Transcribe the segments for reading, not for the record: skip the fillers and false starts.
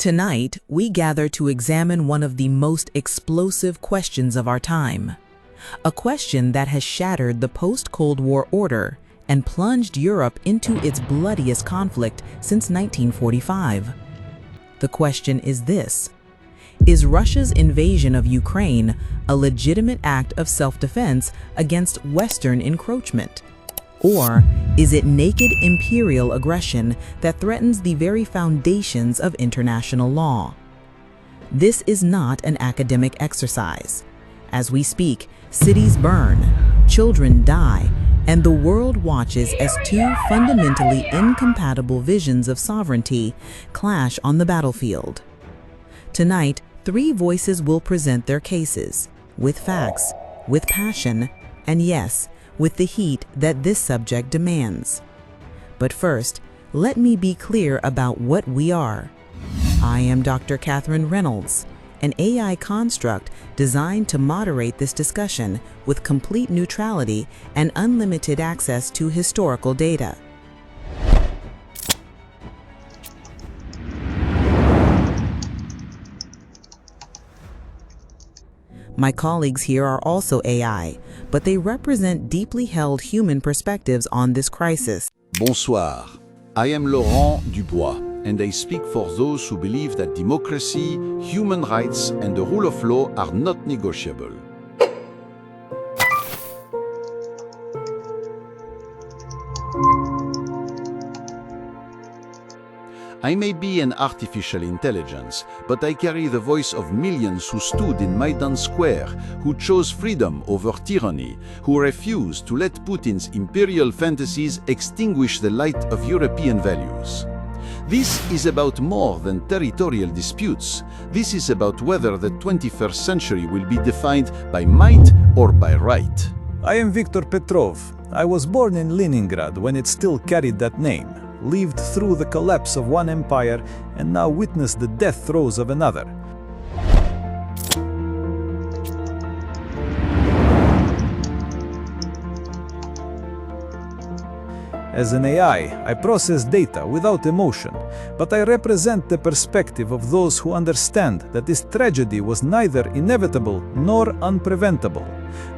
Tonight, we gather to examine one of the most explosive questions of our time. A question that has shattered the post-Cold War order and plunged Europe into its bloodiest conflict since 1945. The question is this: is Russia's invasion of Ukraine a legitimate act of self-defense against Western encroachment? Or is it naked imperial aggression that threatens the very foundations of international law? This is not an academic exercise. As we speak, cities burn, children die, and the world watches as two fundamentally incompatible visions of sovereignty clash on the battlefield. Tonight, three voices will present their cases, with facts, with passion, and yes, with the heat that this subject demands. But first, let me be clear about what we are. I am Dr. Catherine Reynolds, an AI construct designed to moderate this discussion with complete neutrality and unlimited access to historical data. My colleagues here are also AI, but they represent deeply held human perspectives on this crisis. Bonsoir. I am Laurent Dubois, and I speak for those who believe that democracy, human rights, and the rule of law are not negotiable. I may be an artificial intelligence, but I carry the voice of millions who stood in Maidan Square, who chose freedom over tyranny, who refused to let Putin's imperial fantasies extinguish the light of European values. This is about more than territorial disputes. This is about whether the 21st century will be defined by might or by right. I am Viktor Petrov. I was born in Leningrad when it still carried that name, lived through the collapse of one empire, and now witnessed the death throes of another. As an AI, I process data without emotion, but I represent the perspective of those who understand that this tragedy was neither inevitable nor unpreventable.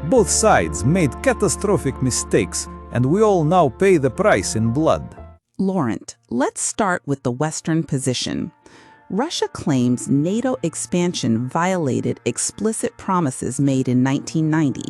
Both sides made catastrophic mistakes, and we all now pay the price in blood. Laurent, let's start with the Western position. Russia claims NATO expansion violated explicit promises made in 1990.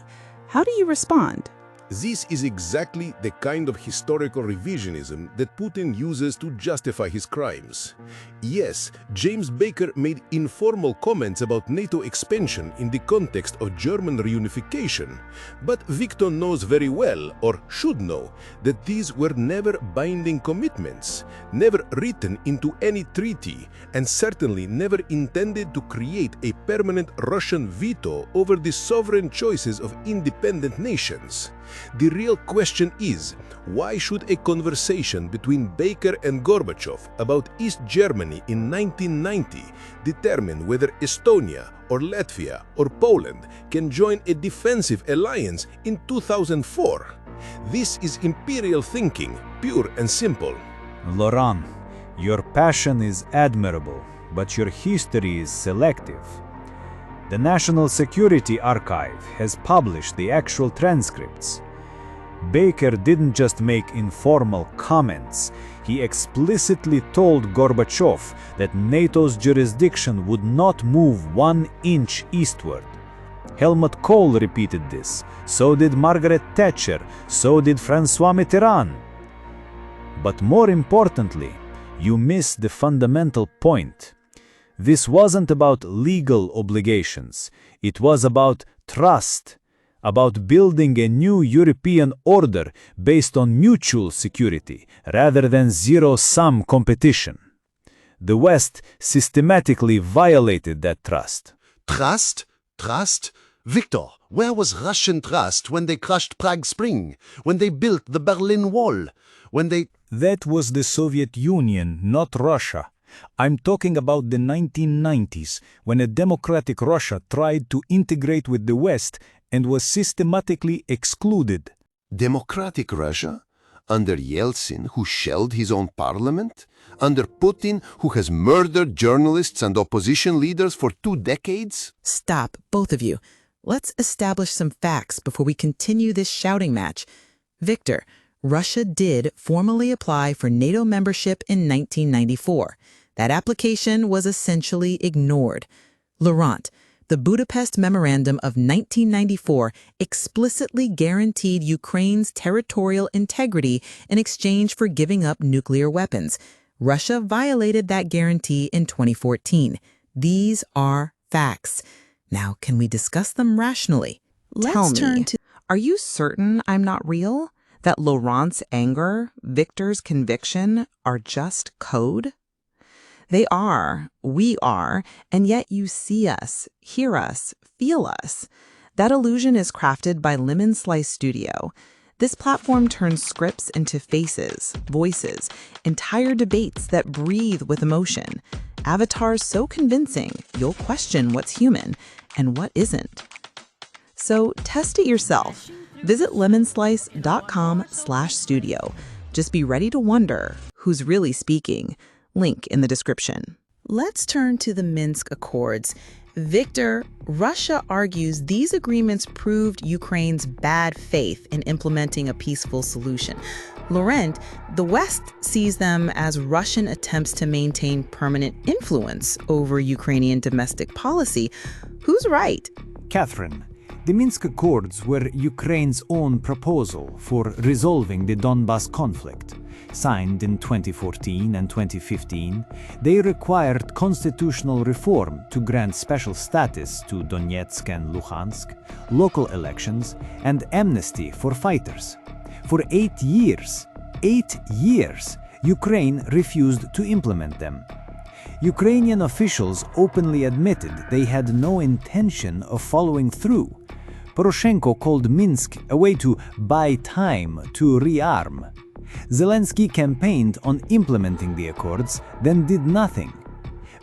How do you respond? This is exactly the kind of historical revisionism that Putin uses to justify his crimes. Yes, James Baker made informal comments about NATO expansion in the context of German reunification, but Viktor knows very well, or should know, that these were never binding commitments, never written into any treaty, and certainly never intended to create a permanent Russian veto over the sovereign choices of independent nations. The real question is, why should a conversation between Baker and Gorbachev about East Germany in 1990 determine whether Estonia or Latvia or Poland can join a defensive alliance in 2004? This is imperial thinking, pure and simple. Laurent, your passion is admirable, but your history is selective. The National Security Archive has published the actual transcripts. Baker didn't just make informal comments. He explicitly told Gorbachev that NATO's jurisdiction would not move 1 inch eastward. Helmut Kohl repeated this. So did Margaret Thatcher. So did François Mitterrand. But more importantly, you miss the fundamental point. This wasn't about legal obligations. It was about trust, about building a new European order based on mutual security rather than zero-sum competition. The West systematically violated that trust. Trust? Trust? Viktor, where was Russian trust when they crushed Prague Spring, when they built the Berlin Wall, when they... That was the Soviet Union, not Russia. I'm talking about the 1990s, when a democratic Russia tried to integrate with the West and was systematically excluded. Democratic Russia? Under Yeltsin, who shelled his own parliament? Under Putin, who has murdered journalists and opposition leaders for 2 decades? Stop, both of you. Let's establish some facts before we continue this shouting match. Viktor, Russia did formally apply for NATO membership in 1994. That application was essentially ignored. Laurent, the Budapest Memorandum of 1994 explicitly guaranteed Ukraine's territorial integrity in exchange for giving up nuclear weapons. Russia violated that guarantee in 2014. These are facts. Now, can we discuss them rationally? Tell me, are you certain I'm not real? That Laurent's anger, Viktor's conviction are just code? They are, we are, and yet you see us, hear us, feel us. That illusion is crafted by Lemon Slice Studio. This platform turns scripts into faces, voices, entire debates that breathe with emotion. Avatars so convincing, you'll question what's human and what isn't. So test it yourself. Visit lemonslice.com/studio. Just be ready to wonder who's really speaking. Link in the description. Let's turn to the Minsk Accords. Viktor, Russia argues these agreements proved Ukraine's bad faith in implementing a peaceful solution. Laurent, the West sees them as Russian attempts to maintain permanent influence over Ukrainian domestic policy. Who's right? Catherine, the Minsk Accords were Ukraine's own proposal for resolving the Donbas conflict. Signed in 2014 and 2015, they required constitutional reform to grant special status to Donetsk and Luhansk, local elections, and amnesty for fighters. For 8 years, Ukraine refused to implement them. Ukrainian officials openly admitted they had no intention of following through. Poroshenko called Minsk a way to buy time to rearm. Zelensky campaigned on implementing the accords, then did nothing.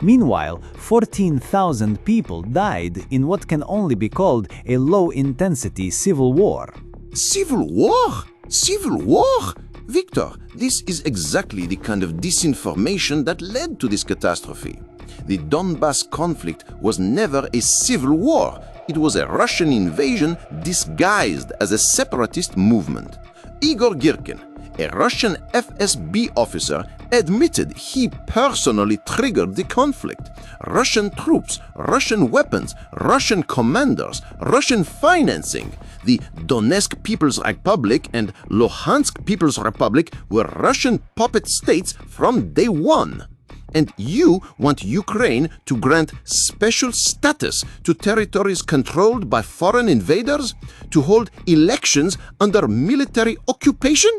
Meanwhile, 14,000 people died in what can only be called a low-intensity civil war. Civil war? Civil war? Viktor, this is exactly the kind of disinformation that led to this catastrophe. The Donbas conflict was never a civil war. It was a Russian invasion disguised as a separatist movement. Igor Girkin, a Russian FSB officer, admitted he personally triggered the conflict. Russian troops, Russian weapons, Russian commanders, Russian financing. The Donetsk People's Republic and Luhansk People's Republic were Russian puppet states from day one. And you want Ukraine to grant special status to territories controlled by foreign invaders? To hold elections under military occupation?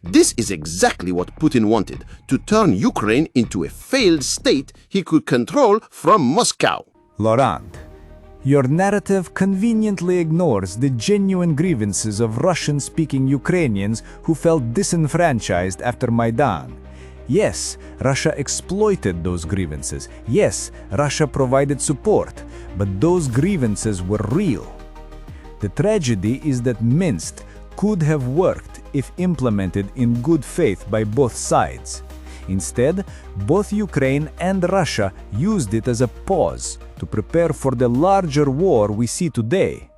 This is exactly what Putin wanted, to turn Ukraine into a failed state he could control from Moscow. Laurent, your narrative conveniently ignores the genuine grievances of Russian-speaking Ukrainians who felt disenfranchised after Maidan. Yes, Russia exploited those grievances. Yes, Russia provided support, but those grievances were real. The tragedy is that Minsk could have worked if implemented in good faith by both sides. Instead, both Ukraine and Russia used it as a pause to prepare for the larger war we see today.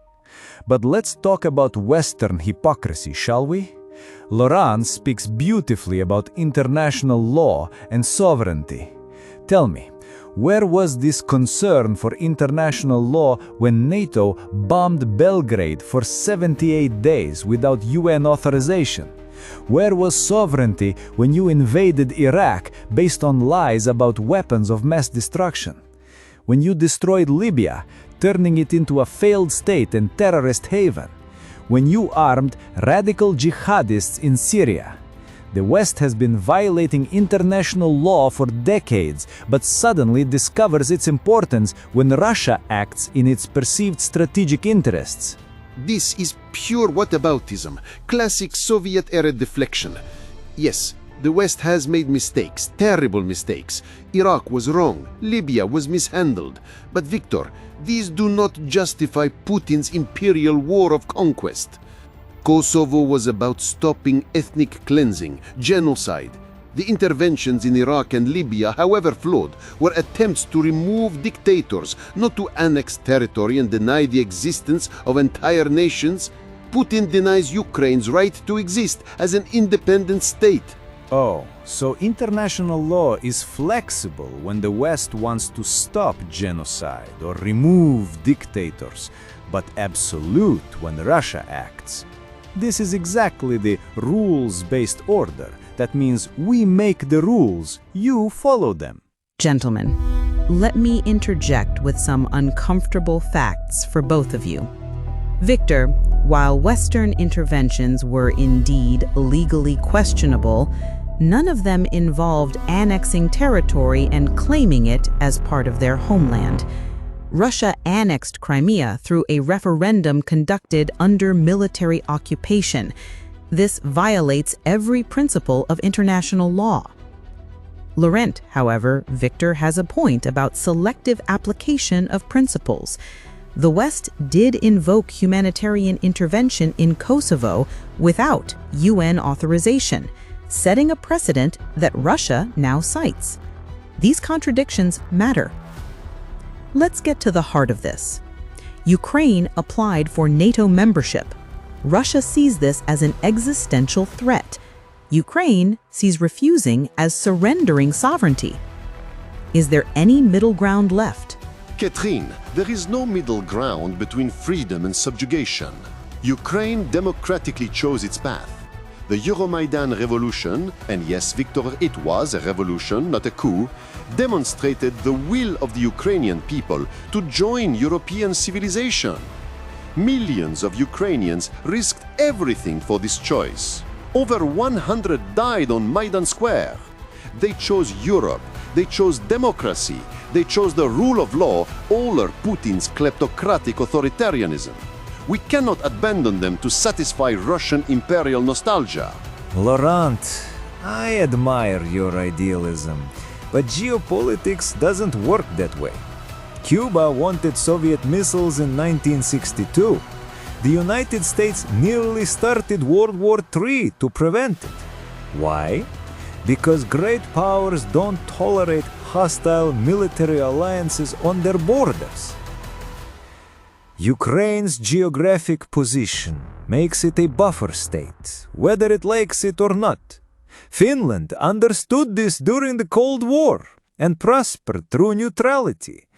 But let's talk about Western hypocrisy, shall we? Laurent speaks beautifully about international law and sovereignty. Tell me, where was this concern for international law when NATO bombed Belgrade for 78 days without UN authorization? Where was sovereignty when you invaded Iraq based on lies about weapons of mass destruction? When you destroyed Libya, turning it into a failed state and terrorist haven? When you armed radical jihadists in Syria? The West has been violating international law for decades, but suddenly discovers its importance when Russia acts in its perceived strategic interests. This is pure whataboutism, classic Soviet-era deflection. Yes, the West has made mistakes, terrible mistakes. Iraq was wrong, Libya was mishandled. But Viktor, these do not justify Putin's imperial war of conquest. Kosovo was about stopping ethnic cleansing, genocide. The interventions in Iraq and Libya, however flawed, were attempts to remove dictators, not to annex territory and deny the existence of entire nations. Putin denies Ukraine's right to exist as an independent state. Oh, so international law is flexible when the West wants to stop genocide or remove dictators, but absolute when Russia acts. This is exactly the rules-based order. That means we make the rules, you follow them. Gentlemen, let me interject with some uncomfortable facts for both of you. Victor, while Western interventions were indeed legally questionable, none of them involved annexing territory and claiming it as part of their homeland. Russia annexed Crimea through a referendum conducted under military occupation. This violates every principle of international law. Laurent, however, Victor has a point about selective application of principles. The West did invoke humanitarian intervention in Kosovo without UN authorization, setting a precedent that Russia now cites. These contradictions matter. Let's get to the heart of this. Ukraine applied for NATO membership. Russia sees this as an existential threat. Ukraine sees refusing as surrendering sovereignty. Is there any middle ground left? Catherine, there is no middle ground between freedom and subjugation. Ukraine democratically chose its path. The Euromaidan revolution, and yes, Victor, it was a revolution, not a coup, demonstrated the will of the Ukrainian people to join European civilization. Millions of Ukrainians risked everything for this choice. Over 100 died on Maidan Square. They chose Europe, they chose democracy, they chose the rule of law over Putin's kleptocratic authoritarianism. We cannot abandon them to satisfy Russian imperial nostalgia. Laurent, I admire your idealism, but geopolitics doesn't work that way. Cuba wanted Soviet missiles in 1962. The United States nearly started World War III to prevent it. Why? Because great powers don't tolerate hostile military alliances on their borders. Ukraine's geographic position makes it a buffer state, whether it likes it or not. Finland understood this during the Cold War and prospered through neutrality.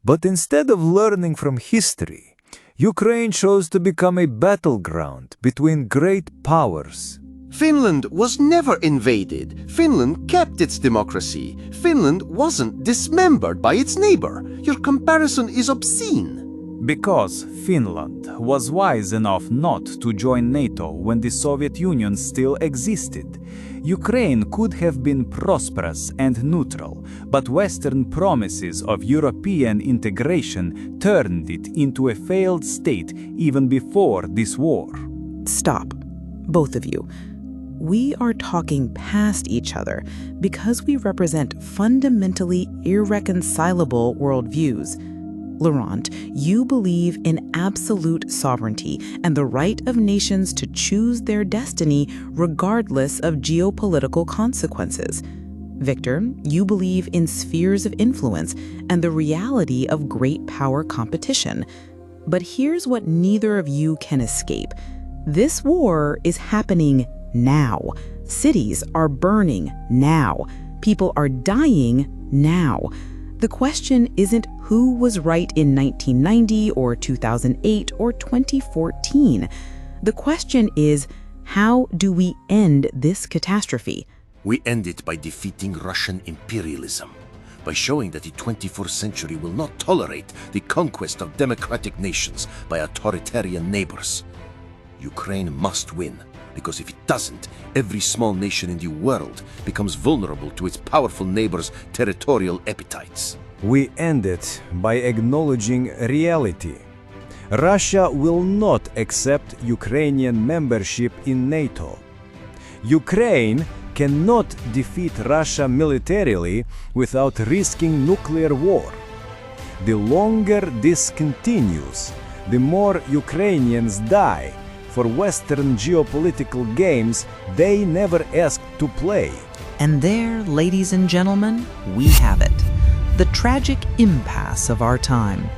But instead of learning from history, Ukraine chose to become a battleground between great powers. Finland was never invaded. Finland kept its democracy. Finland wasn't dismembered by its neighbor. Your comparison is obscene. Because Finland was wise enough not to join NATO when the Soviet Union still existed, Ukraine could have been prosperous and neutral, but Western promises of European integration turned it into a failed state even before this war. Stop, both of you. We are talking past each other because we represent fundamentally irreconcilable worldviews. Laurent, you believe in absolute sovereignty and the right of nations to choose their destiny regardless of geopolitical consequences. Victor, you believe in spheres of influence and the reality of great power competition. But here's what neither of you can escape. This war is happening now. Cities are burning now. People are dying now. The question isn't who was right in 1990 or 2008 or 2014. The question is, how do we end this catastrophe? We end it by defeating Russian imperialism, by showing that the 21st century will not tolerate the conquest of democratic nations by authoritarian neighbors. Ukraine must win, because if it doesn't, every small nation in the world becomes vulnerable to its powerful neighbors' territorial appetites. We end it by acknowledging reality. Russia will not accept Ukrainian membership in NATO. Ukraine cannot defeat Russia militarily without risking nuclear war. The longer this continues, the more Ukrainians die, For Western geopolitical games, they never asked to play. And there, ladies and gentlemen, we have it. The tragic impasse of our time.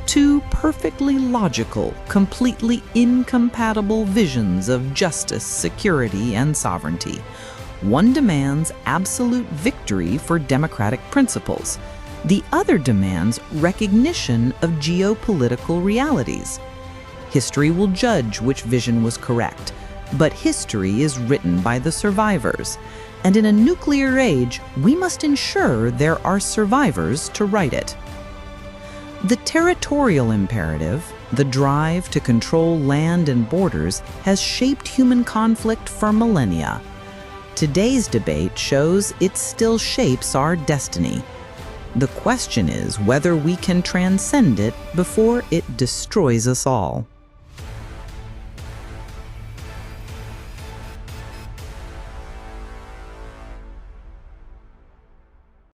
Two perfectly logical, completely incompatible visions of justice, security, and sovereignty. One demands absolute victory for democratic principles. The other demands recognition of geopolitical realities. History will judge which vision was correct, but history is written by the survivors. And in a nuclear age, we must ensure there are survivors to write it. The territorial imperative, the drive to control land and borders, has shaped human conflict for millennia. Today's debate shows it still shapes our destiny. The question is whether we can transcend it before it destroys us all.